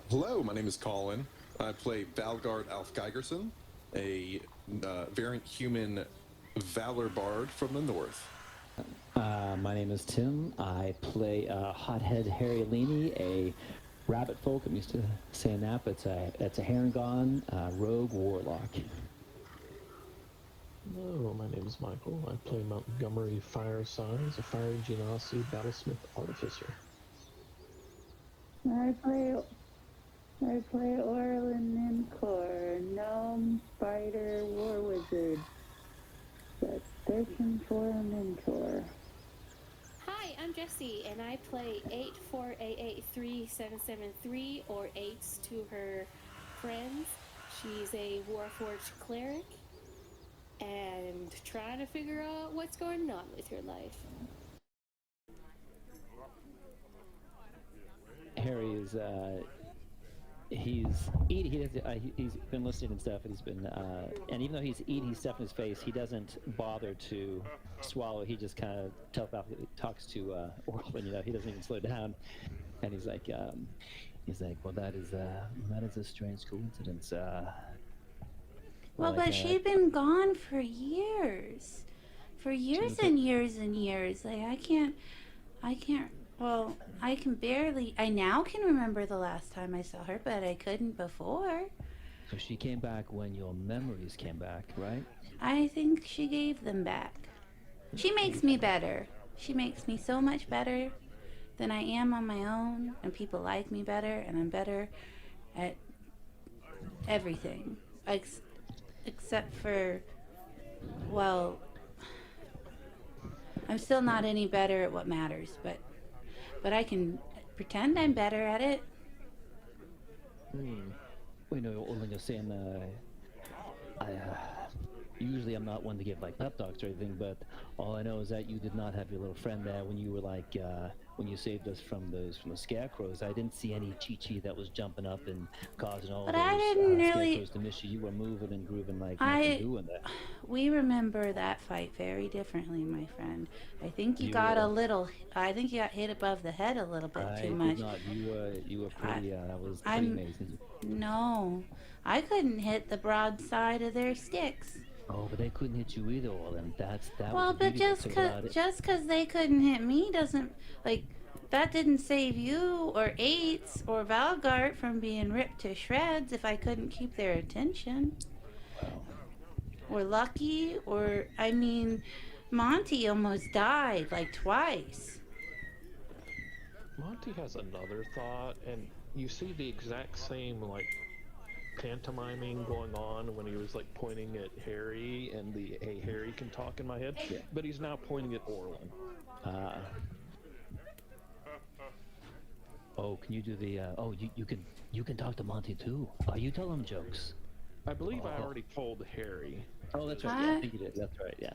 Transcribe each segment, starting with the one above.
Hello, my name is Colin. I play Valgard Alf Geigerson, a variant human valor bard from the north. My name is Tim. I play Hothead Harry Leany, a rabbit folk. I'm used to saying that, but it's a Harangon rogue warlock. Hello, my name is Michael. I play Montgomery Firesides, a fiery genasi battlesmith artificer. I play Orlin Nincor, gnome fighter war wizard. That's searching for a mentor. Hi, I'm Jessie, and I play 848837773, or 8s to her friends. She's a Warforged cleric, and trying to figure out what's going on with her life. Harry is he's eating. He's been listening and stuff, and he's been and even though he's eating stuff in his face, he doesn't bother to swallow. He just kind of telepathically talks to Orlin. He doesn't even slow down, and he's like, well, that is a strange coincidence. Well, but she'd been gone for years and years and years. Like I can't. Well, I now can remember the last time I saw her, but I couldn't before. So she came back when your memories came back, right? I think she gave them back. She makes me better. She makes me so much better than I am on my own, and people like me better, and I'm better at everything. Except for, well, I'm still not any better at what matters, but I can pretend I'm better at it. Well, Orlin, you're saying, usually I'm not one to give like pep talks or anything, but all I know is that you did not have your little friend there when you were like, when you saved us from the scarecrows. I didn't see any Chi-Chi that was jumping up and causing all But those I didn't really scarecrows to miss you. You were moving and grooving like nothing doing that. We remember that fight very differently, my friend. I think you got hit above the head a little bit too much. Did not. You were pretty. That was pretty amazing. No, I couldn't hit the broad side of their sticks. Oh, but they couldn't hit you either, Orlin. That well, was but just because they couldn't hit me doesn't that didn't save you or Eights or Valgard from being ripped to shreds if I couldn't keep their attention. Well. Or Lucky, or Monty almost died like twice. Monty has another thought, and you see the exact same pantomiming going on when he was pointing at Harry and the "Hey Harry can talk" in my head, but he's now pointing at Orlin. Oh, can you do the? You can talk to Monty too. You tell him jokes. I believe I already told Harry. Oh, that's right. Yeah, I think you did. That's right. Yeah.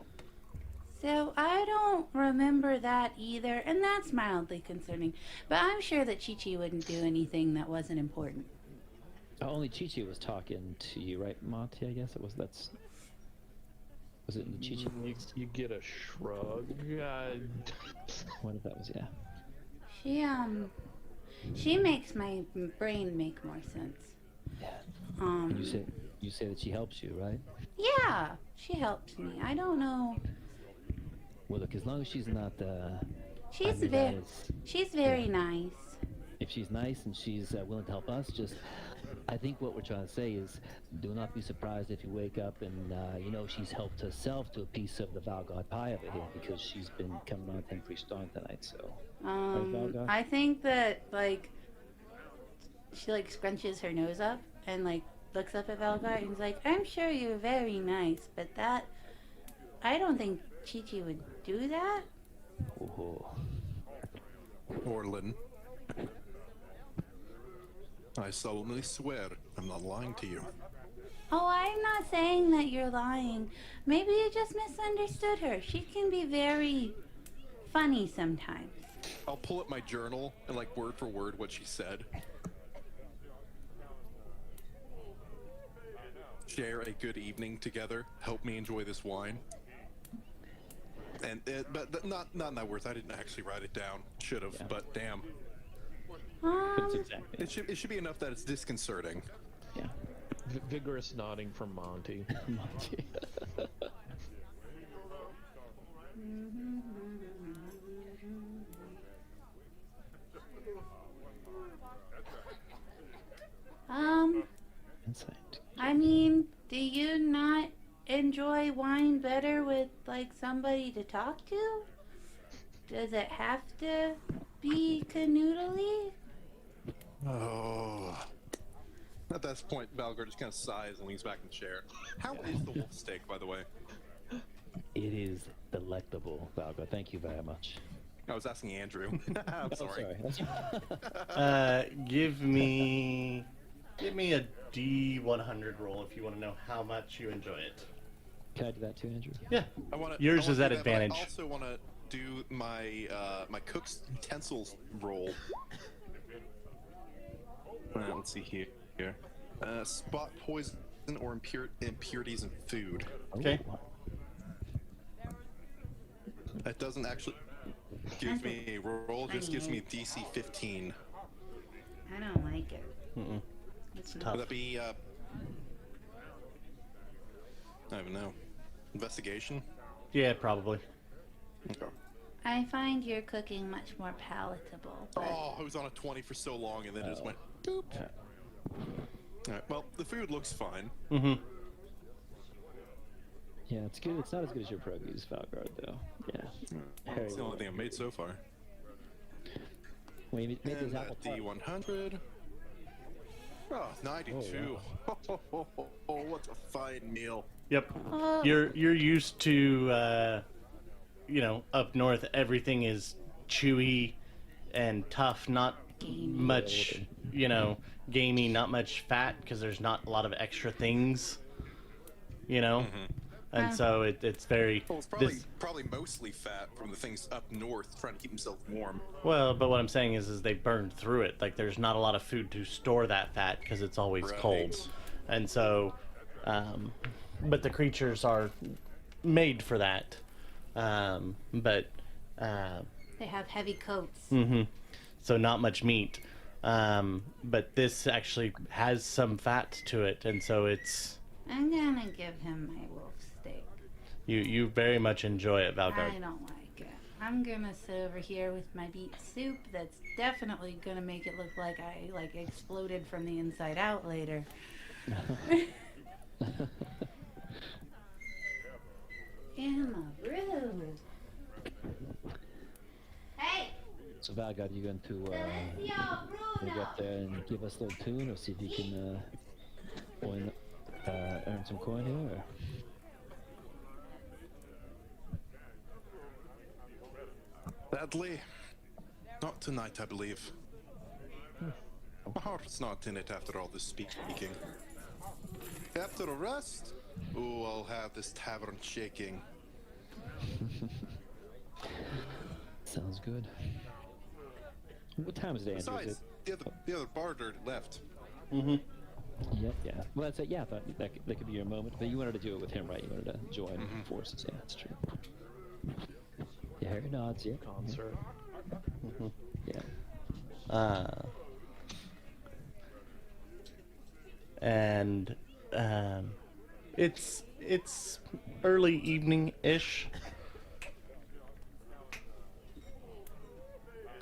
So I don't remember that either, and that's mildly concerning. But I'm sure that Chi-Chi wouldn't do anything that wasn't important. Only Chi-Chi was talking to you, right, Monty? I guess it was. Was it in the Chi-Chi? You get a shrug. What if that was? Yeah. She makes my brain make more sense. Yeah. You say that she helps you, right? Yeah, she helps me. I don't know. Well, look, as long as she's not she's very nice. If she's nice and she's willing to help us, I think what we're trying to say is, do not be surprised if you wake up and she's helped herself to a piece of the Valgard pie over here, because she's been coming on pretty strong tonight. So. Right, I think that she scrunches her nose up and looks up at Valgard and is like, "I'm sure you're very nice, but I don't think Chi-Chi would do that." Oh. Orlin, I solemnly swear I'm not lying to you. Oh, I'm not saying that you're lying. Maybe you just misunderstood her. She can be very funny sometimes. I'll pull up my journal and word for word what she said. Share a good evening together. Help me enjoy this wine. But not in that words. I didn't actually write it down. Should have, but damn. But it's exactly. It should be enough that it's disconcerting. Yeah. Vigorous nodding from Monty. Monty. Insight. I mean, do you not enjoy wine better with like somebody to talk to? Does it have to be canoodly? Oh. At this point, Valgard just kind of sighs and leans back in the chair. How is the wolf steak, by the way? It is delectable, Valga. Thank you very much. I was asking Andrew. I'm Oh, sorry. Give me a D100 roll if you want to know how much you enjoy it. Can I do that too, Andrew? Yeah. I Yours wanna is do at that, but advantage. I also want to do my my cook's utensils roll. Let's see here. Spot poison or impurities in food. Okay. That doesn't actually give me a roll, just gives me DC 15. I don't like it. Mm-mm. It's Tough. not. Would that be, I don't even know. Investigation? Yeah, probably. Okay. I find your cooking much more palatable. But Oh, I was on a 20 for so long and then it just went doop. Yeah. Alright, well, the food looks fine. Mm-hmm. Yeah, it's good. It's not as good as your produce, Valgard, though. Yeah. Harry, It's the only thing I've made so far. when you made And these apple that D100. Oh, 92. Oh, what a fine meal. Yep. Oh. You're used to up north everything is chewy and tough, not much, gamey, not much fat because there's not a lot of extra things, and so it's very Well, it's probably mostly fat from the things up north trying to keep themselves warm. well, but what I'm saying is they burned through it. Like there's not a lot of food to store that fat because it's always Right. cold, and so but the creatures are made for that, but they have heavy coats. so not much meat, but this actually has some fat to it, and so it's I'm gonna give him my wolf steak. you very much enjoy it, Valgard. I don't like it. I'm gonna sit over here with my beet soup. That's definitely gonna make it look like I exploded from the inside out later. Emma, rude. Hey, So, Valgard, you going to Silencio, go Bruno. up there and give us a little tune, or see if you can earn some coin here? Or? Sadly, not tonight, I believe. My heart's not in it after all this speaking. After a rest, oh, I'll have this tavern shaking. Sounds good. What time is it, Andrew? Is Besides, the other barder left. Mm-hmm. Yep, yeah. Well, that's it. Yeah, I thought that could be your moment. But you wanted to do it with him, right? You wanted to join forces. Yeah, that's true. Yeah, Harry nods. Yeah. Concert. Yeah. And it's early evening-ish.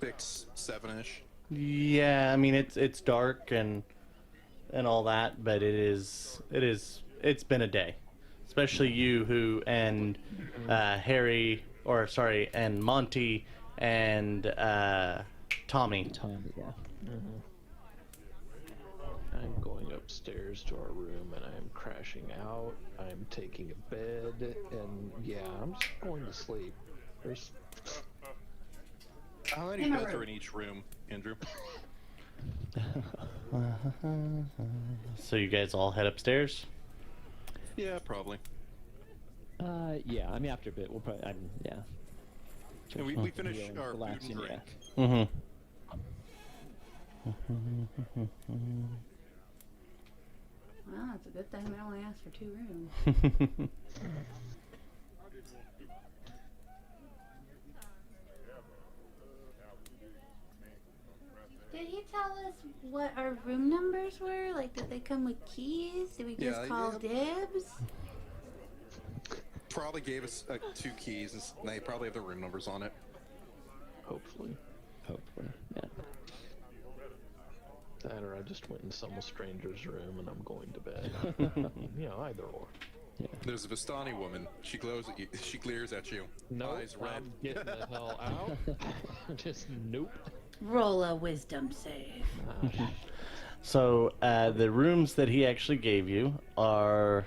6, 7-ish. Yeah, I mean it's dark and all that, but it's been a day, especially you who and Harry, or sorry, and Monty and Tommy. Time. Yeah. I'm going upstairs to our room and I'm crashing out. I'm taking a bed and yeah, I'm just going to sleep. There's How many beds are in each room, Andrew? So you guys all head upstairs? Yeah, probably. Yeah. I mean, after a bit, we'll probably. Yeah. And we finish Yeah, our food relax and and drink. yeah. Mm-hmm. Well, it's a good thing I only asked for 2 rooms. Did he tell what our room numbers were? Like, did they come with keys? Did we just Yeah, call dibs? Probably gave us 2 keys, and they probably have the room numbers on it. Hopefully. Hopefully, yeah. That or I just went in some stranger's room and I'm going to bed. You know, either or. There's a Vistani woman. She glows at you. She glares at you. No, Eyes red. I'm getting the hell out. Just nope. Roll a wisdom save. So the rooms that he actually gave you are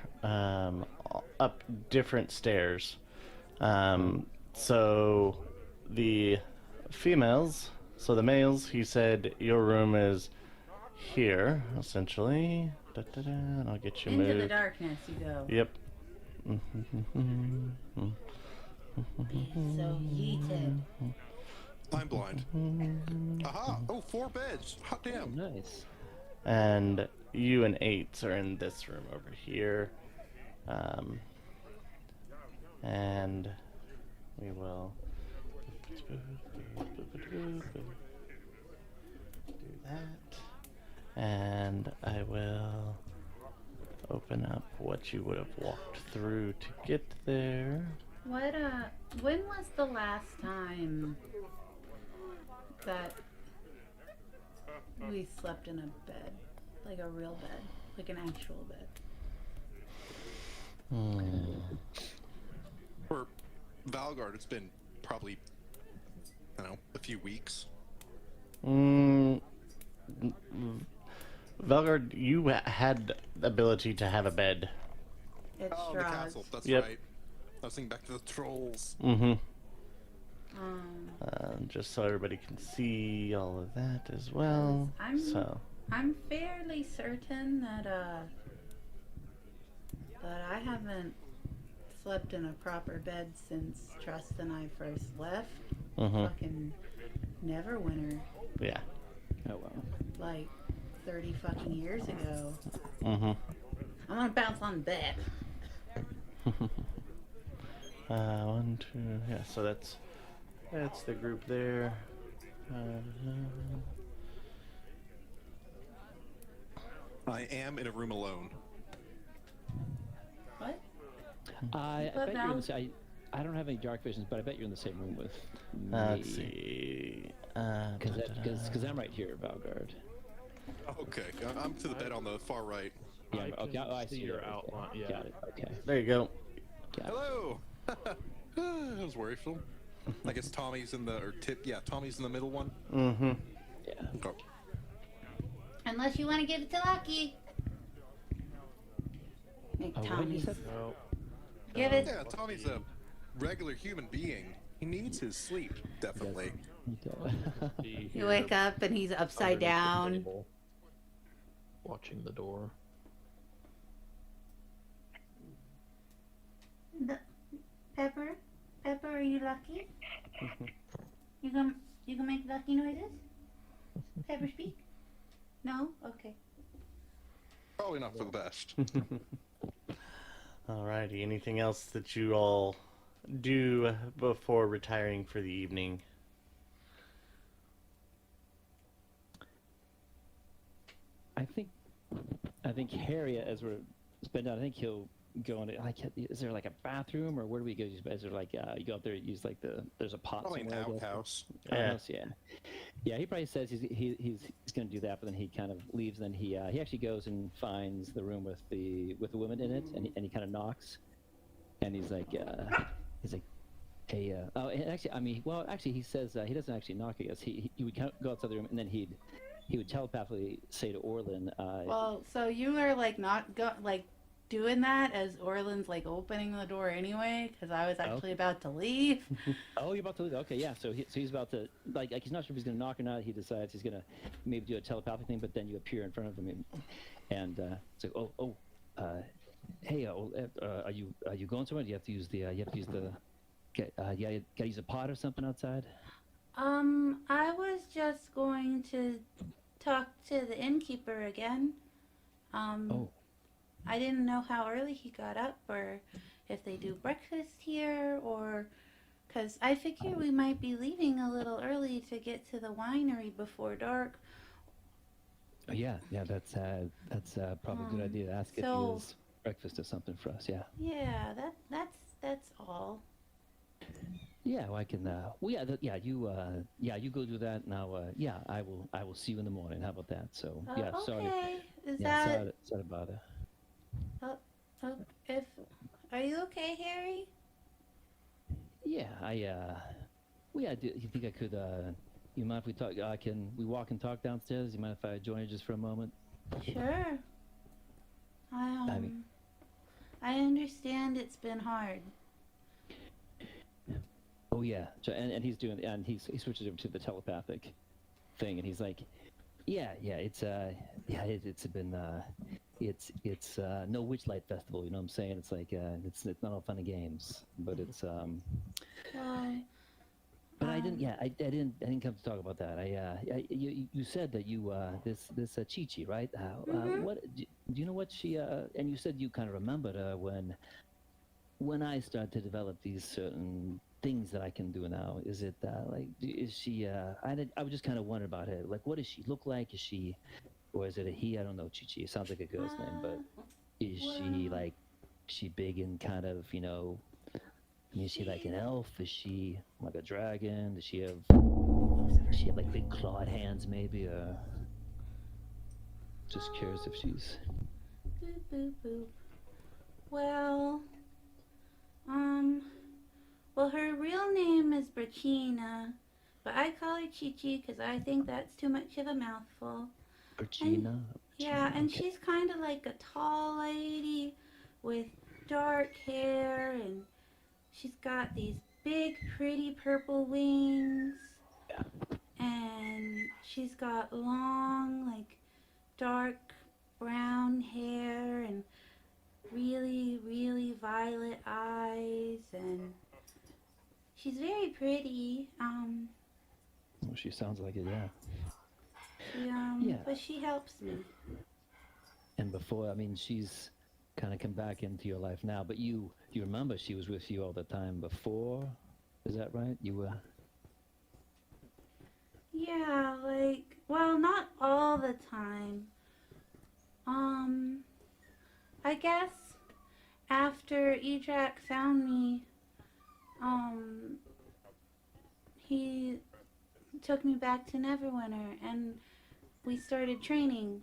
up different stairs. So the females, so the males, he said your room is here, essentially. And I'll get you Into moved. the darkness you go. Yep. Be so yeeted. I'm blind. Aha! Oh, 4 beds. Hot damn. Nice. And you and 8s are in this room over here. And we will do that. And I will open up what you would have walked through to get there. What, when was the last time that we slept in a bed? Like a real bed? Like an actual bed? For Valgard, it's been probably, I don't know, a few weeks. Valgard, you had the ability to have a bed. It's Oh, the straws. castle. That's Yep. right. I was thinking back to the trolls. Just so everybody can see all of that as well. I'm fairly certain that I haven't slept in a proper bed since Trust and I first left. Fucking Neverwinter. Yeah. Oh well. Like 30 fucking years ago. I'm gonna bounce on the bed. 1, 2, yeah. So that's the group there. I am in a room alone. What? I But bet you're in now- the same. I don't have any dark visions, but I bet you're in the same room with me. Let's see. Because I'm right here, Valgard. Okay, I'm to the bed on the far right. Yeah. I Okay. can Oh, I see see your it. outline, yeah. Got it. Okay. There you go. Got it. Hello. That was worryful. I guess Tommy's in the Tommy's in the middle one. Yeah. Okay. Unless you want to give it to Lucky. Make Oh, what you Tommy. said? No. Give it. Yeah, Tommy's a regular human being. He needs his sleep, definitely. Be You here wake up and he's upside underneath the down. table, watching the door. Pepper, are you lucky? You can make lucky noises? Pepper speak? No? Okay. Probably not for the best. Alrighty. Anything else that you all do before retiring for the evening? I think Harry, as we're spending out, I think he'll go into is there like a bathroom, or where do we go? Is there like you go up there, use like there's a pot Probably an somewhere, I guess? outhouse. Yeah. Outhouse, yeah. He probably says he's going to do that, but then he kind of leaves. Then he actually goes and finds the room with the women in it, and he kind of knocks, and he's like hey, oh, and actually, I mean, well, actually, he says he doesn't actually knock. I guess he would go outside the room, and then he would telepathically say to Orlin, Well, so you are like not doing that as Orlin's like opening the door anyway, because I was actually about to leave. "Oh, you're about to leave? Okay, yeah." So he's about to like he's not sure if he's going to knock or not. He decides he's going to maybe do a telepathic thing, but then you appear in front of him, and it's like, hey, are you going somewhere? Do you have to use the you gotta use a pot or something outside? I was just going to talk to the innkeeper again. Oh. I didn't know how early he got up, or if they do breakfast here, or because I figure we might be leaving a little early to get to the winery before dark. Oh, yeah, that's probably a good idea to ask if he so- has breakfast or something for us. Yeah. Yeah, that's all. Yeah, well, I can. Well, yeah, you go do that now. Yeah, I will see you in the morning. How about that? So, yeah, sorry. Okay. Is Yeah, that sorry to bother. oh, oh, if are you okay, Harry? Yeah, well, yeah, you think I could, you mind if we talk, we walk and talk downstairs? You mind if I join you just for a moment? Sure. I mean- I understand it's been hard. Oh, yeah, and he's doing, and he switches over to the telepathic thing, and he's like, yeah, it's been, it's no Witchlight Festival, you know what I'm saying? It's like, it's not all fun and games, but it's, Well, but I didn't come to talk about that. You said that you this Chi-Chi, right? What do you know what she and you said you kind of remembered her when I started to develop these certain things that I can do now. Is it like is she I was just kind of wondering about her. Like, what does she look like? Is she, or is it a he? I don't know. Chi-Chi. It sounds like a girl's name, but is she well- like, she big and kind of, you know, is she like an elf? Is she like a dragon? Does she have like big clawed hands maybe, or just curious if she's boop boop boop. Well, well, her real name is Brachina, but I call her Chi-Chi because I think that's too much of a mouthful. Regina? Yeah, and Okay. she's kind of like a tall lady with dark hair, and she's got these big, pretty purple wings. Yeah. And she's got long, like, dark brown hair and really, really violet eyes, and she's very pretty. Well, she sounds like it, yeah. Yeah. But she helps me. And before, I mean, she's kind of come back into your life now, but you remember she was with you all the time before? Is that right? You were. Yeah, like, well, not all the time. I guess after Edrak found me, he took me back to Neverwinter and we started training.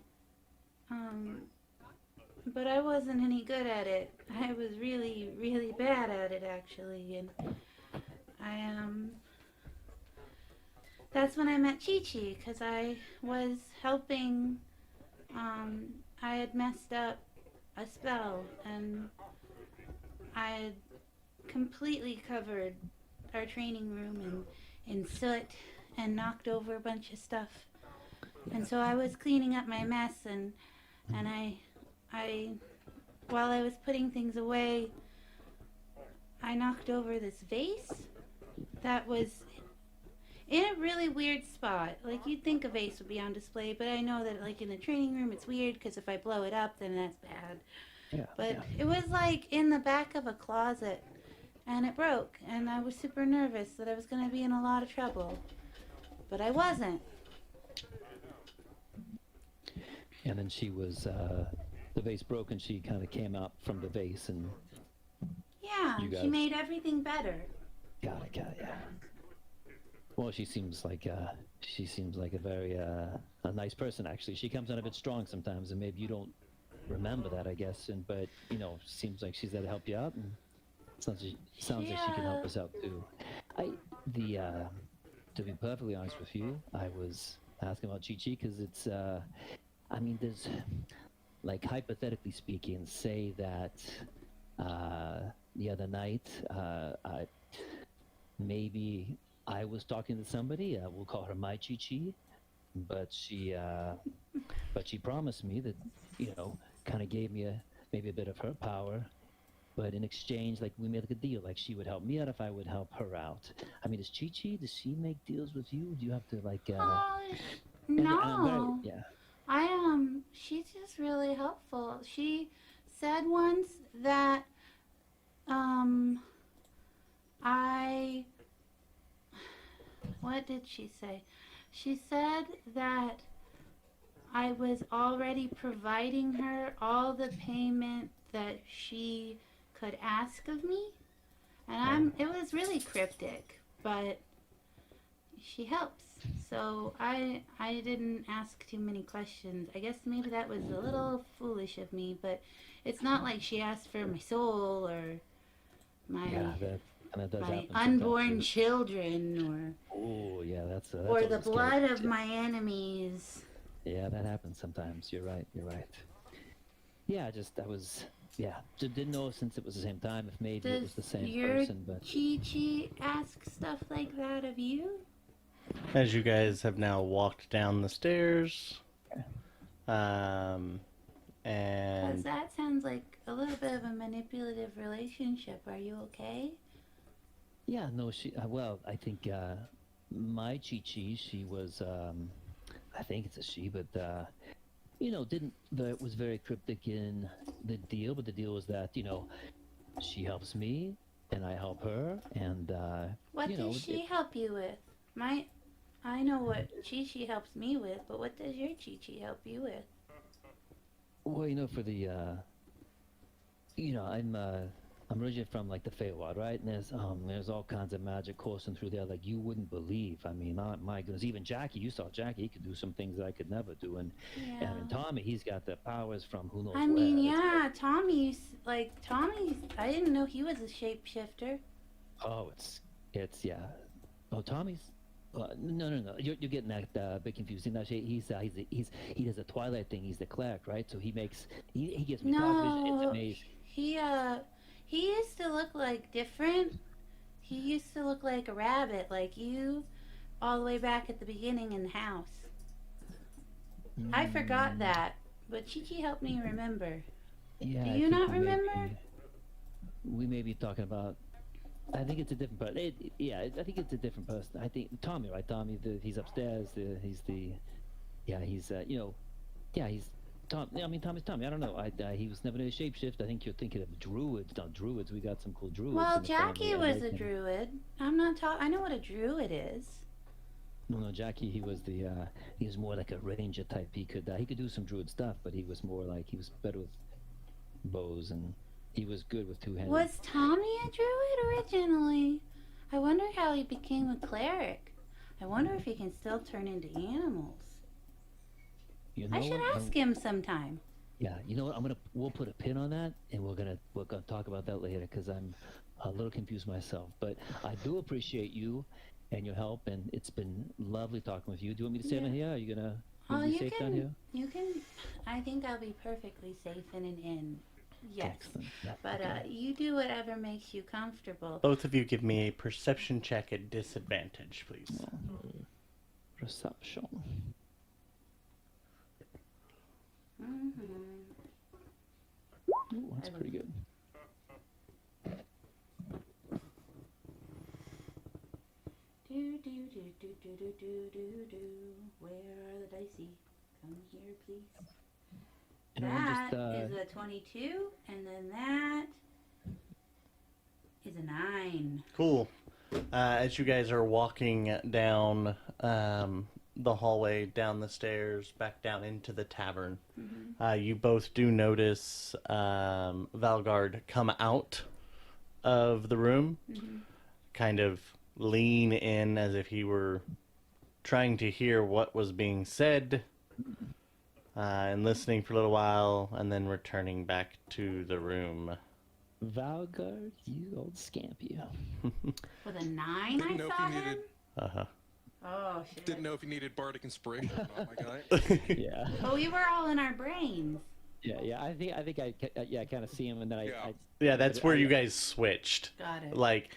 But I wasn't any good at it. I was really, really bad at it, actually, and that's when I met Chi-Chi, because I was helping, I had messed up a spell, and I had completely covered our training room in soot and knocked over a bunch of stuff. And so I was cleaning up my mess, and I while I was putting things away, I knocked over this vase that was in a really weird spot. Like, you'd think a vase would be on display, but I know that, like, in the training room it's weird because if I blow it up, then that's bad. Yeah. But yeah. it was, like, in the back of a closet, and it broke, and I was super nervous that I was going to be in a lot of trouble. But I wasn't. And then she was, the vase broke and she kind of came out from the vase and Yeah, You she guys- made everything better. got it, yeah. Well, she seems like a very a nice person, actually. She comes out a bit strong sometimes, and maybe you don't remember that, I guess. But you know, seems like she's there to help you out, and sounds like she can help Yeah. us out too. To be perfectly honest with you, I was asking about Chi-Chi because it's I mean, there's, like, hypothetically speaking, say that the other night maybe I was talking to somebody. We'll call her my Chi-Chi, but she promised me that, you know, kind of gave me maybe a bit of her power, but in exchange, like, we made like a deal. Like, she would help me out if I would help her out. I mean, does she make deals with you? Do you have to, like? And I'm No. yeah. She's just really helpful. She said once that, what did she say? She said that, I was already providing her all the payment that she could ask of me. And it was really cryptic, but she helps. So I didn't ask too many questions. I guess maybe that was a little foolish of me, but it's not like she asked for my soul or my that does my happen unborn sometimes, children Oh, yeah, that's or always the a scary blood of thing. my enemies. Yeah, that happens sometimes. You're right. You're right. Yeah, didn't know since it was the same time if maybe it Does was the same your person, but Chi ask stuff like that of you? As you guys have now walked down the stairs, Because and that sounds like a little bit of a manipulative relationship. Are you okay? yeah, no, well, I think my Chi, she was, I think it's a she, but was very cryptic in the deal. But the deal was that she helps me and I help her, and What you know, does she help you with? I know what Chi helps me with, but what does your Chi help you with? well, for the I'm originally from like the Feywild, right? And there's all kinds of magic coursing through there like you wouldn't believe. I mean, my goodness, even Jackie, you saw Jackie, he could do some things that I could never do, and Yeah. and Tommy, he's got the powers from who knows I where. mean, It's yeah, Tommy's, I didn't know he was a shapeshifter. Oh, yeah. Oh, Tommy's. No. You're getting that a bit confusing. No, he does a Twilight thing. He's the cleric, right? So he gives me dark vision. It's No, amazing. he used to look like different. He used to look like a rabbit, like you, all the way back at the beginning in the house. I forgot that, but Chi helped me remember. Yeah. Do I you think not remember? We may be talking about. I think it's a different person. I think it's a different person. I think Tommy, right? Tommy, he's upstairs. He's Tom. I mean, Tommy's Tommy. I don't know. He was never a shapeshift. I think you're thinking of druids. Not druids. We got some cool druids. Well, in the Jackie family. I was like a him. druid. I'm not talking. I know what a druid is. No, Jackie. He was more like a ranger type. He could do some druid stuff, but he was better with bows, and he was good with two hands. Was Tommy a druid originally? I wonder how he became a cleric. I wonder if he can still turn into animals. I should ask him sometime. Yeah, you know what? We'll put a pin on that, and we're gonna talk about that later because I'm a little confused myself. But I do appreciate you and your help, and it's been lovely talking with you. Do you want me to stay down here? Are you gonna be safe down here? You can. I think I'll be perfectly safe in an inn. Yes. Excellent. Yeah, But okay. you do whatever makes you comfortable. both of you give me a perception check at disadvantage, please. Perception. Ooh, that's pretty good. Where are the dicey? Come here, please. And That is a 22, and then that is a 9. Cool. As you guys are walking down the hallway, down the stairs, back down into the tavern, you both do notice Valgard come out of the room, kind of lean in as if he were trying to hear what was being said, and listening for a little while, and then returning back to the room. Valgard, you old scamp, you. With a 9, Didn't know I if saw you him? needed. Uh-huh. Oh, shit. Didn't know if you needed bardic inspiration or not, my guy. Yeah. But we were all in our brains. Yeah. I think I kind of see him, and then Yeah. Yeah, that's where you guys switched. Got it. Like,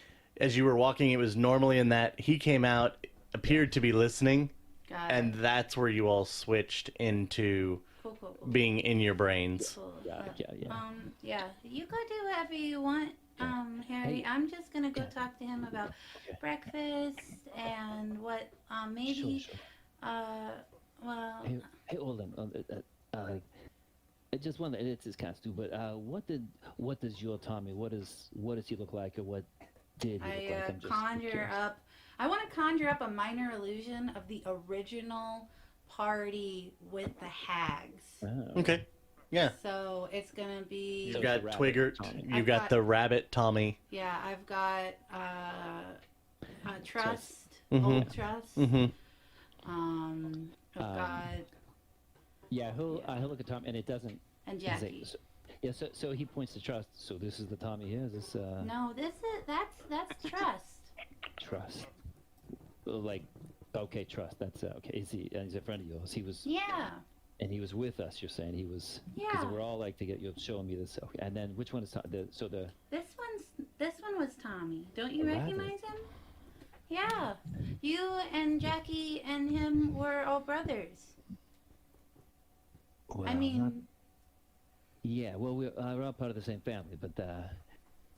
as you were walking, it was normally in that he came out, appeared to be listening, Got and it. that's where you all switched into Cool. being in your brains. Cool. Yeah. Yeah, you go do whatever you want, Harry. Hey. I'm just gonna go Yeah. talk to him about Okay. breakfast and what, maybe, Sure. well, Hey, hold on. Just one. It's kind of stupid. But what does your Tommy? What does he look like, or what did he look like? I'm just conjure curious. up. I want to conjure up a minor illusion of the original party with the hags. Oh. Okay. Yeah. So it's gonna be. You've So got it's the Twigger. rabbit Tommy. You've I've got got- the rabbit Tommy. Yeah, I've got Trust, Mhm. Old Trust. Mm-hmm. I've got Yeah, he'll look at Tommy, and it doesn't. and he's like, Jackie. yeah, so he points to Trust. So this is the Tommy here. Is this No, that's Trust. Trust? Like, okay, Trust. That's okay. He's a friend of yours. He was, Yeah, and he was with us. You're saying he was. Yeah. Because we're all like you're showing me this. Okay, and then which one is the? So the. this one was Tommy. Don't you The rabbit. recognize him? Yeah, you and Jackie and him were all brothers. Well, I not- mean, yeah. Well, we're all part of the same family, but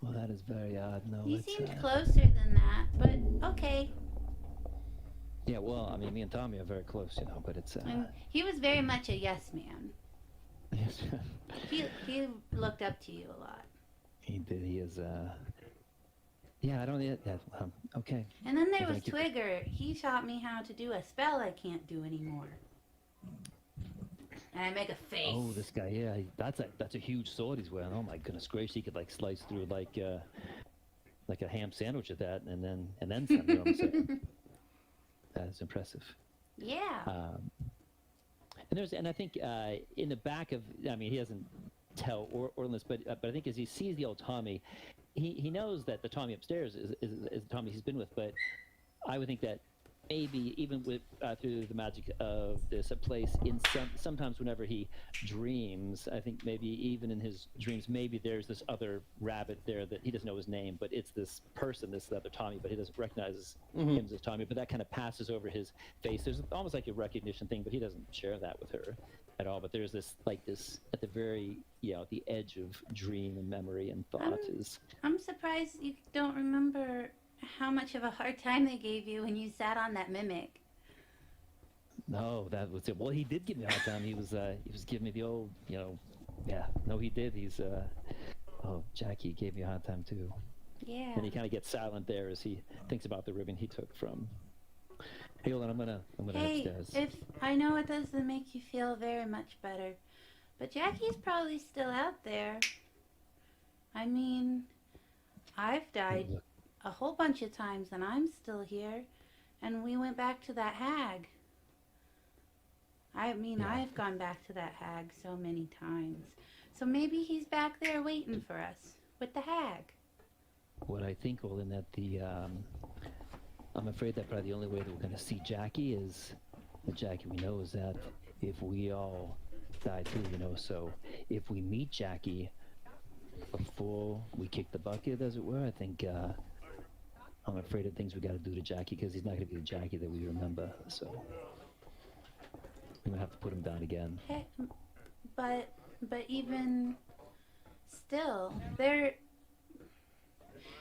well, that is very odd. No, you it's, seemed closer than that, but okay. Yeah, well, I mean, me and Tommy are very close, but it's. And he was very much a yes man. Yes, He looked up to you a lot. he did. He is. Yeah, I don't. Yeah, okay. And then there Well, was thank you. Twigger. He taught me how to do a spell I can't do anymore. And I make a face. Oh, this guy. Yeah, that's a huge sword he's wearing. Oh my goodness gracious, he could like slice through like a ham sandwich at that, and then some. You know what I'm saying? That is impressive. Yeah. And I think in the back of, I mean, he doesn't tell Orlan's, but I think as he sees the old Tommy, he knows that the Tommy upstairs is the Tommy he's been with. But I would think that maybe even with through the magic of this place, sometimes whenever he dreams, I think maybe even in his dreams, maybe there's this other rabbit there that he doesn't know his name, but it's this person, this other Tommy, but he doesn't recognize him as Tommy. But that kind of passes over his face. There's almost like a recognition thing, but he doesn't share that with her at all. But there's this at the very at the edge of dream and memory and thought is. I'm surprised you don't remember how much of a hard time they gave you when you sat on that mimic. No, that was it. Well, he did give me a hard time. He was giving me the old, yeah. No, he did. Jackie gave me a hard time too. Yeah. And he kind of gets silent there as he thinks about the ribbon he took from. Hey, hold on, I'm gonna head Hey, upstairs. if I know it doesn't make you feel very much better, but Jackie's probably still out there. I mean, I've died a whole bunch of times and I'm still here, and we went back to that hag. I mean, Yeah. I've gone back to that hag so many times. So maybe he's back there waiting for us with the hag. What I think, Olin, that I'm afraid that probably the only way that we're gonna see Jackie is that Jackie we know is that if we all die too, so if we meet Jackie before we kick the bucket, as it were, I think I'm afraid of things we got to do to Jackie because he's not going to be the Jackie that we remember. So we're gonna have to put him down again. Hey, but even still,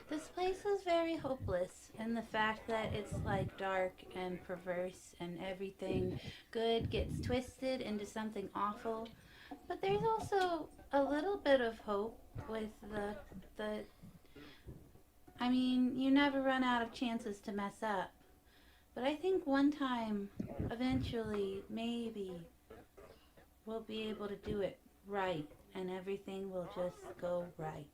this place is very hopeless, and the fact that it's like dark and perverse and everything good gets twisted into something awful. But there's also a little bit of hope with the I mean, you never run out of chances to mess up. But I think one time, eventually, maybe, we'll be able to do it right, and everything will just go right.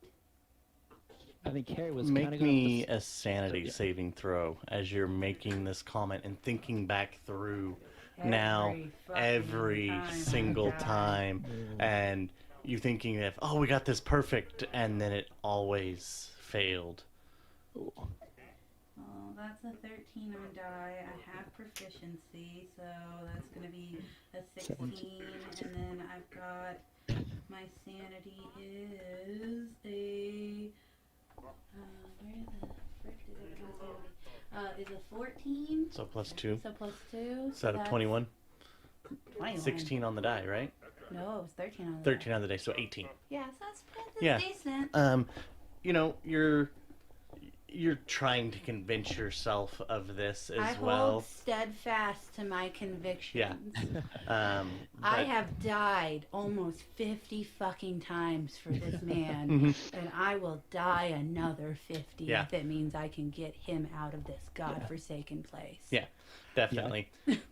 I think Carrie was kind Make of me a sanity saving throw as you're making this comment and thinking back through now every single time, and you thinking that, oh, we got this perfect, and then it always failed. Oh, that's a 13 on die. I have proficiency, so that's going to be a 16. And then I've got my sanity is a where the frick did I put my sanity? Is a 14. So plus 2. So plus 2. Is that a 21? 21. 16 on the die, right? No, it was 13 on the 13 on the die, so 18. Yeah, so that's Yeah. decent. You're trying to convince yourself of this as I well. hold steadfast to my convictions. Yeah. I but- have died almost 50 fucking times for this man, and I will die another 50 Yeah. if it means I can get him out of this godforsaken place. Yeah. definitely.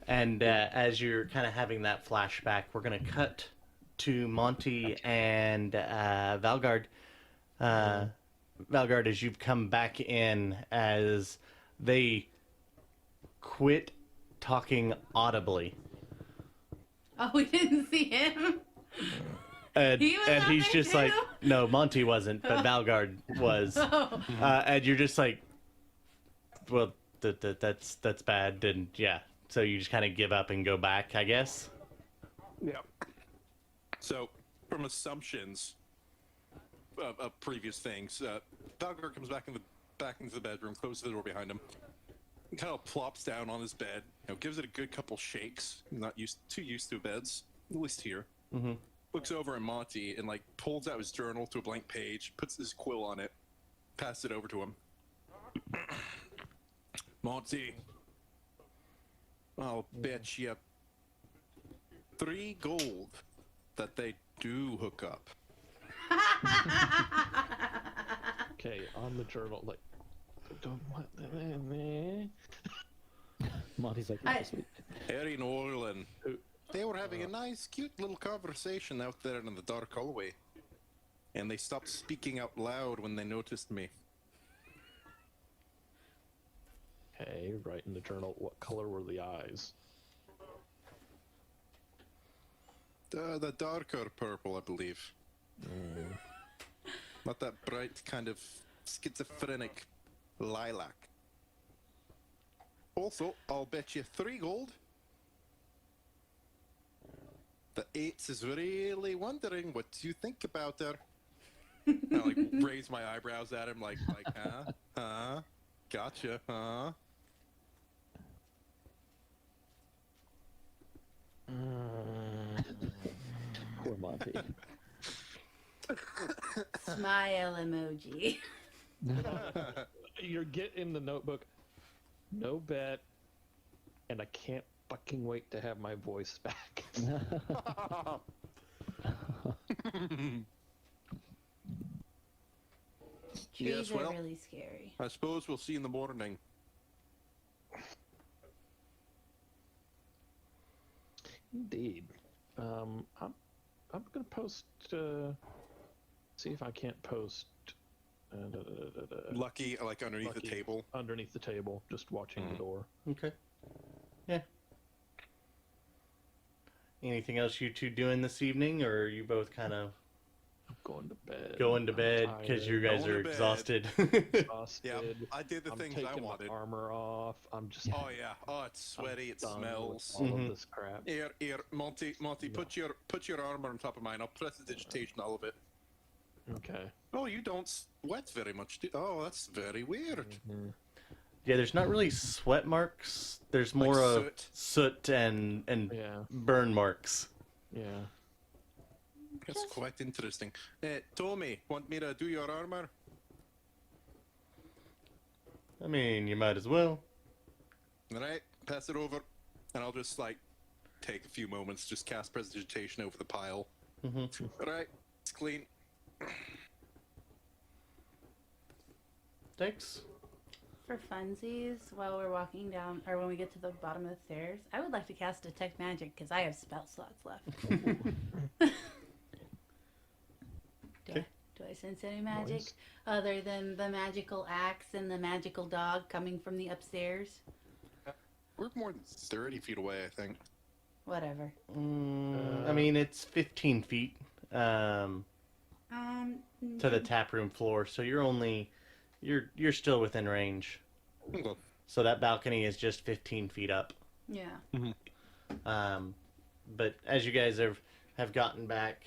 And as you're kind of having that flashback, we're going to cut to Monty and Valgard. Valgard, as you've come back in, as they quit talking audibly. Oh, we didn't see him. And, He was and out he's there just too? like, no, Monty wasn't, but Valgard was. Oh. And you're just like, well, that's bad. And yeah, so you just kind of give up and go back, I guess. Yeah. So, from assumptions of previous things, Valgar comes back into the bedroom, closes the door behind him, and kind of plops down on his bed. Gives it a good couple shakes. Not too used to beds, at least here. Mm-hmm. Looks over at Monty and pulls out his journal to a blank page, puts his quill on it, passes it over to him. Monty, I'll bet you 3 gold that they do hook up. Okay, on the journal, don't what? Monty's like, I- "Oh, sweet." Harry and Orlin, they were having a nice, cute little conversation out there in the dark hallway. And they stopped speaking out loud when they noticed me. Okay, write in the journal, what color were the eyes? The darker purple, I believe. Not that bright kind of schizophrenic lilac. Also, I'll bet you 3 gold. The 8 is really wondering what you think about her. I raise my eyebrows at him huh? Gotcha, huh? Poor Monty. Smile emoji. You get in the notebook, no bet, and I can't fucking wait to have my voice back. Trees Yes, well. are really scary. I suppose we'll see in the morning. Indeed. I'm gonna post. See if I can't post. Lucky, underneath Lucky. the table. Underneath the table, just watching the door. Okay. Yeah. Anything else you two doing this evening, or are you both kind of I'm going to bed. going to I'm bed because you guys Going are to bed. exhausted? exhausted. Yeah, I did the I'm things taking I wanted. my armor off. I'm just. Oh yeah. Oh, it's sweaty. It done with smells. all Mhm. of this crap. Here, Monty, put your armor on top of mine. I'll press the digitation all of it. Okay. Oh, you don't sweat very much. Oh, that's very weird. Yeah, there's not really sweat marks. There's more of soot and Yeah. burn marks. Yeah. That's quite interesting. Tommy, want me to do your armor? I mean, you might as well. All right, pass it over, and I'll just take a few moments, just cast prestidigitation over the pile. Mm-hmm. All right, it's clean. Thanks. For funsies, while we're walking down, or when we get to the bottom of the stairs, I would like to cast Detect Magic because I have spell slots left. Do I sense any magic Nice. other than the magical axe and the magical dog coming from the upstairs? We're more than 30 feet away, I think. Whatever. I mean, it's 15 feet to the tap room floor, so you're still within range. Okay. So that balcony is just 15 feet up. Yeah. But as you guys have gotten back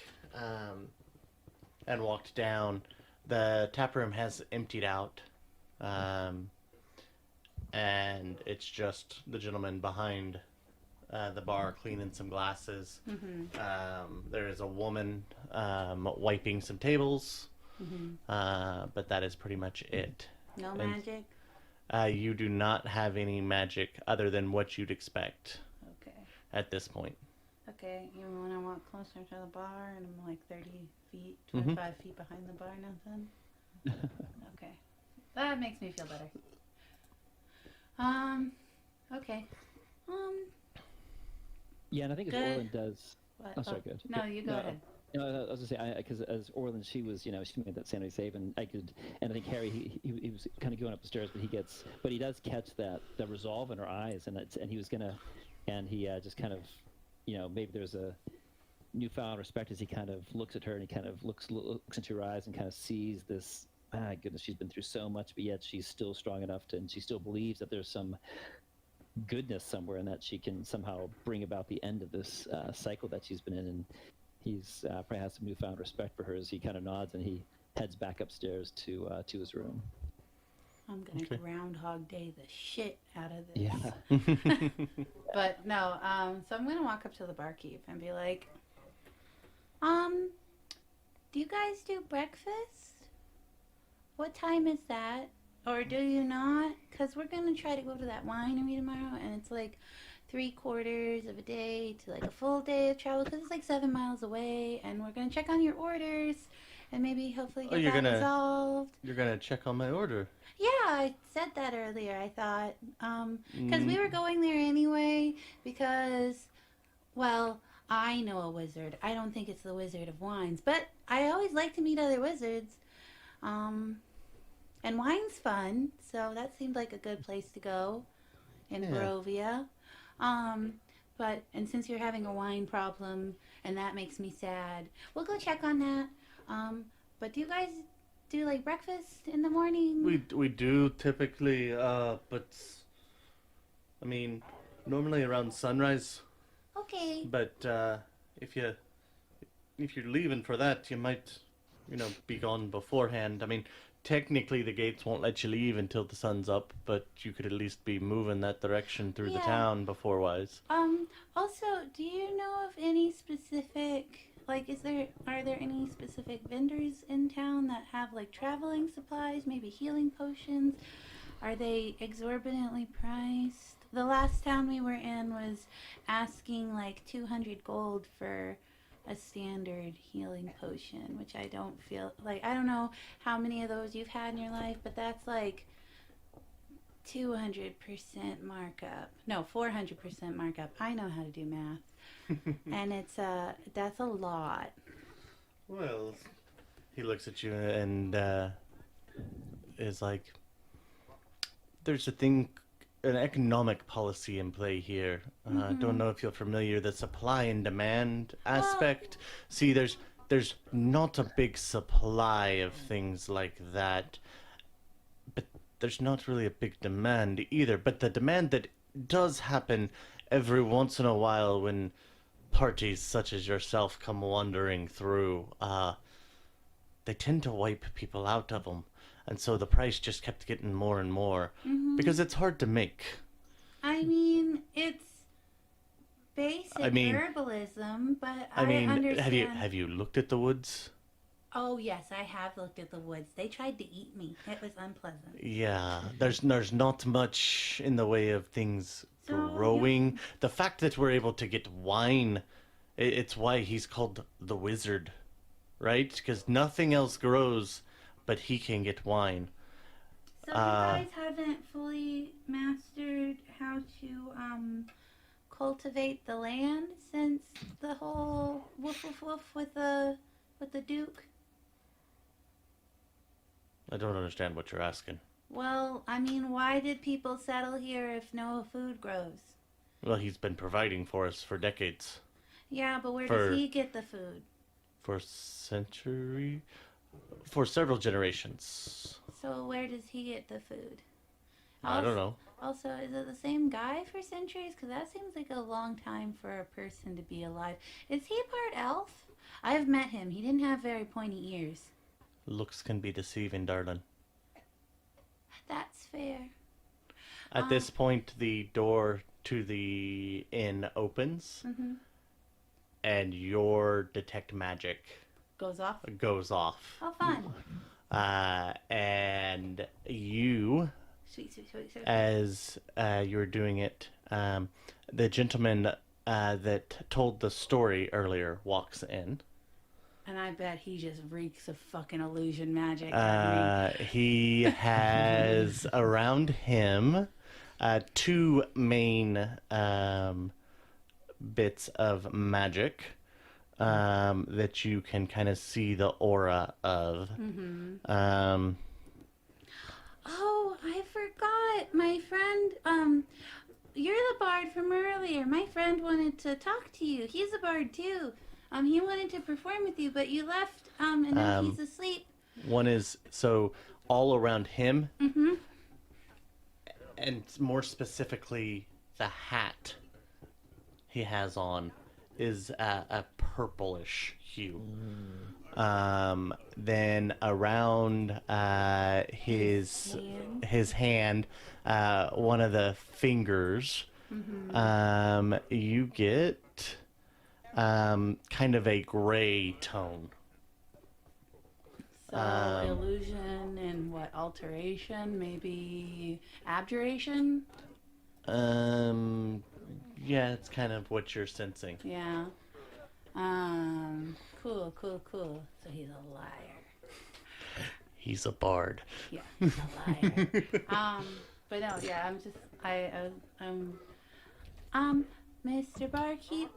and walked down, the tap room has emptied out, and it's just the gentleman behind the bar cleaning some glasses. There is a woman wiping some tables, but that is pretty much it. No And- magic? You do not have any magic other than what you'd expect Okay. at this point. Okay, even when I walk closer to the bar and I'm like 30 feet, 25 feet behind the bar, nothing? Okay. That makes me feel better. Okay. Yeah, and I think as Good. Orland does. What? I'm sorry, good. No, you go ahead. No, I was gonna say because as Orland, she was, she made that sanity save, and I think Harry, he was kind of going up the stairs, but he does catch the resolve in her eyes, and he was gonna, and he just kind of, maybe there's a newfound respect as he kind of looks at her, and he kind of looks into her eyes and kind of sees this. My goodness, she's been through so much, but yet she's still strong enough and she still believes that there's some goodness somewhere, and that she can somehow bring about the end of this cycle that she's been in. And he's probably has some newfound respect for her as he kind of nods and he heads back upstairs to his room. I'm gonna Groundhog Day the shit out of this. Yeah. But no, so I'm gonna walk up to the barkeep and be like, do you guys do breakfast? What time is that? Or do you not? Because we're gonna try to go to that winery tomorrow, and it's like 3/4 of a day to like a full day of travel, because it's like 7 miles away, and we're gonna check on your orders and maybe hopefully get that resolved. You're gonna check on my order. Yeah, I said that earlier, I thought. Because we were going there anyway, because, well, I know a wizard. I don't think it's the Wizard of Wines, but I always like to meet other wizards. And wine's fun, so that seemed like a good place to go in Barovia. And since you're having a wine problem, and that makes me sad, we'll go check on that. But do you guys do like breakfast in the morning? We do typically, but I mean, normally around sunrise. Okay. But if you're leaving for that, you might, be gone beforehand. I mean, technically the gates won't let you leave until the sun's up, but you could at least be moving that direction through the town before-wise. Also, do you know of any specific, like, are there any specific vendors in town that have, like, traveling supplies, maybe healing potions? Are they exorbitantly priced? The last town we were in was asking, like, 200 gold for a standard healing potion, which I don't feel, like, I don't know how many of those you've had in your life, but that's, like, 200% markup. No, 400% markup. I know how to do math. And that's a lot. Well, he looks at you and is like, there's an economic policy in play here. Don't know if you're familiar, the supply and demand aspect. See, there's not a big supply of things like that, but there's not really a big demand either. But the demand that does happen every once in a while when parties such as yourself come wandering through, they tend to wipe people out of them. And so the price just kept getting more and more because it's hard to make. I mean, it's basic herbalism, but I understand. Have you looked at the woods? Oh yes, I have looked at the woods. They tried to eat me. It was unpleasant. Yeah, there's not much in the way of things growing. The fact that we're able to get wine, it's why he's called the wizard, right? Because nothing else grows, but he can get wine. So you guys haven't fully mastered how to cultivate the land since the whole woof woof woof with the Duke? I don't understand what you're asking. Well, I mean, why did people settle here if no food grows? Well, he's been providing for us for decades. Yeah, but where does he get the food? For several generations. So where does he get the food? I don't know. Also, is it the same guy for centuries? Because that seems like a long time for a person to be alive. Is he part elf? I've met him. He didn't have very pointy ears. Looks can be deceiving, darling. That's fair. At this point, the door to the inn opens, and your detect magic goes off. Oh, fun. And you, Sweet. as you're doing it, the gentleman that told the story earlier walks in. And I bet he just reeks of fucking illusion magic at me. He has around him two main bits of magic that you can kind of see the aura of. Oh, I forgot. My friend, you're the bard from earlier. My friend wanted to talk to you. He's a bard too. He wanted to perform with you, but you left, and now he's asleep. One is, so all around him, and more specifically, the hat he has on is a purplish hue. Then around his hand, one of the fingers, you get kind of a gray tone. So illusion and what, alteration, maybe abjuration? Yeah, it's kind of what you're sensing. Yeah. Cool. So he's a liar. He's a bard. Yeah, he's a liar. But no, yeah, Mr. Barkeep,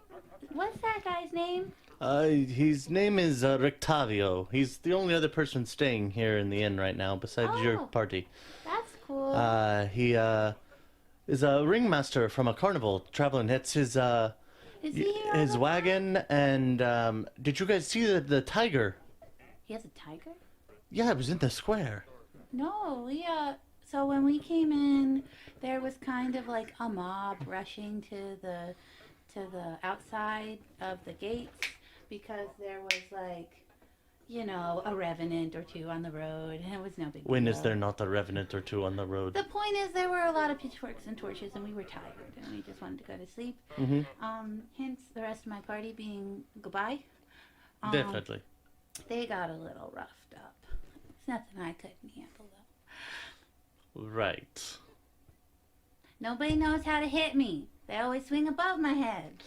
what's that guy's name? His name is Rictavio. He's the only other person staying here in the inn right now besides your party. That's cool. He is a ringmaster from a carnival traveling. It's his Is he here all his the wagon. And did you guys see the tiger? He has a tiger? Yeah, it was in the square. No, so when we came in, there was kind of like a mob rushing to the outside of the gates because there was like, a revenant or two on the road, and it was no big deal. When is there not a revenant or two on the road? The point is there were a lot of pitchforks and torches, and we were tired, and we just wanted to go to sleep. Hence the rest of my party being goodbye. Definitely. They got a little roughed up. It's nothing I couldn't handle, though. Right. Nobody knows how to hit me. They always swing above my head.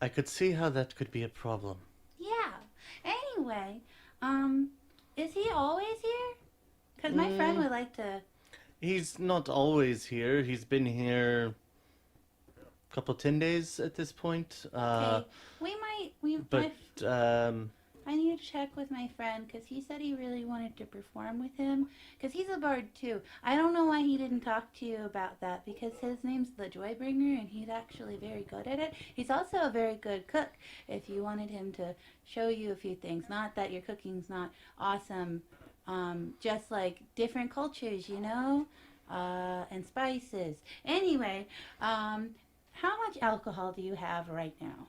I could see how that could be a problem. Yeah. Anyway, is he always here? Because my friend would like to... He's not always here. He's been here a couple 10 days at this point. Okay. But I need to check with my friend because he said he really wanted to perform with him because he's a bard too. I don't know why he didn't talk to you about that because his name's the Joybringer and he's actually very good at it. He's also a very good cook if you wanted him to show you a few things. Not that your cooking's not awesome, just like different cultures, and spices. Anyway, how much alcohol do you have right now?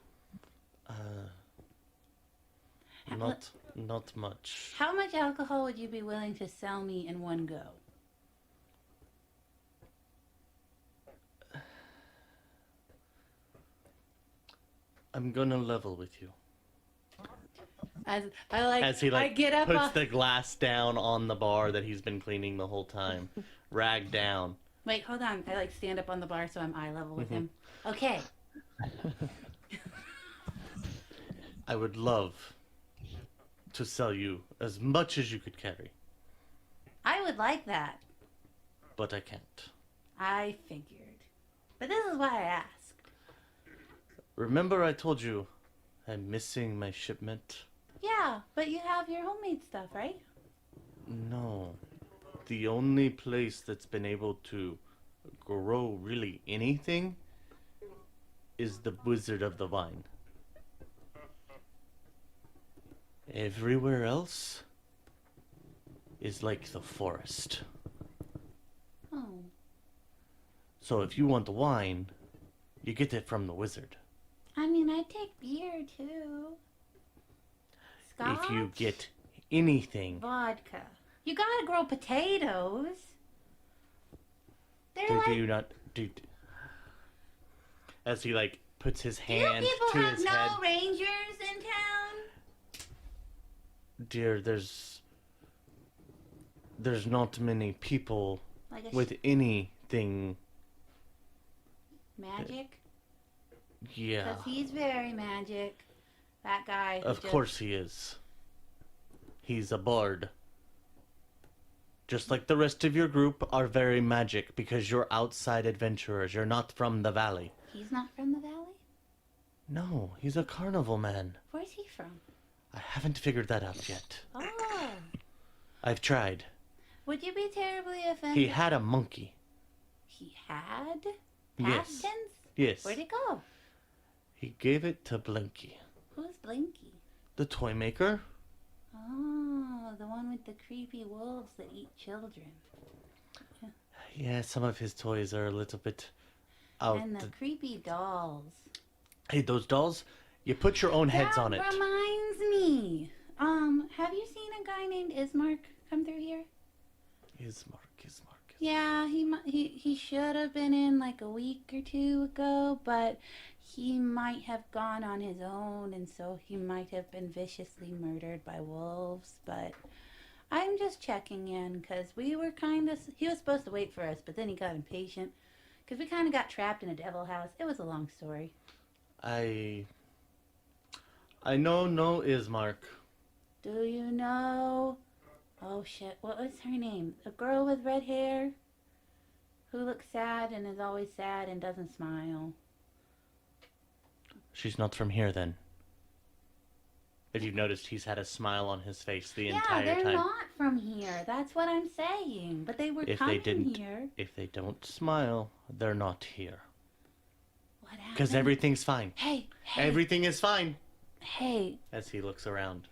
Not much. How much alcohol would you be willing to sell me in one go? I'm gonna level with you. As he I get up puts the glass down on the bar that he's been cleaning the whole time, rag down. Wait, hold on. I stand up on the bar so I'm eye level with him. Okay. I would love to sell you as much as you could carry. I would like that. But I can't. I figured. But this is why I asked. Remember I told you I'm missing my shipment? Yeah, but you have your homemade stuff, right? No. The only place that's been able to grow really anything is the Wizard of the Vine. Everywhere else is like the forest. Oh. So if you want the wine, you get it from the wizard. I mean, I take beer too. Scotch? If you get anything, Vodka. You gotta grow potatoes. They're do you not do? As he puts his hand you people to have his no head. rangers in town? Dear, there's not many people Like a with anything. magic? Yeah. Because he's very magic. That guy. Of course he is. He's a bard. Just like the rest of your group are very magic because you're outside adventurers. You're not from the valley. He's not from the valley? No, he's a carnival man. Where's he from? I haven't figured that out yet. Oh. I've tried. Would you be terribly offended? He had a monkey. He had? Yes. Past tense? Yes. Where'd it go? He gave it to Blinky, Who's Blinky? the toy maker. Oh, the one with the creepy wolves that eat children. Yeah, some of his toys are a little bit out. And the creepy dolls. Hey, those dolls, you put your own heads on it. That reminds me. Have you seen a guy named Ismark come through here? Ismark. Yeah, he should have been in like a week or two ago, but he might have gone on his own, and so he might have been viciously murdered by wolves. But I'm just checking in because we were he was supposed to wait for us, but then he got impatient because we kind of got trapped in a devil house. It was a long story. I know no Ismark. Do you know? Oh shit, what was her name? A girl with red hair who looks sad and is always sad and doesn't smile. She's not from here then. If you've noticed, he's had a smile on his face the entire time. Yeah, they're not from here. That's what I'm saying. But they were coming here. If they don't smile, they're not here. What happened? Because everything's fine. Hey. Everything is fine. Hey. As he looks around.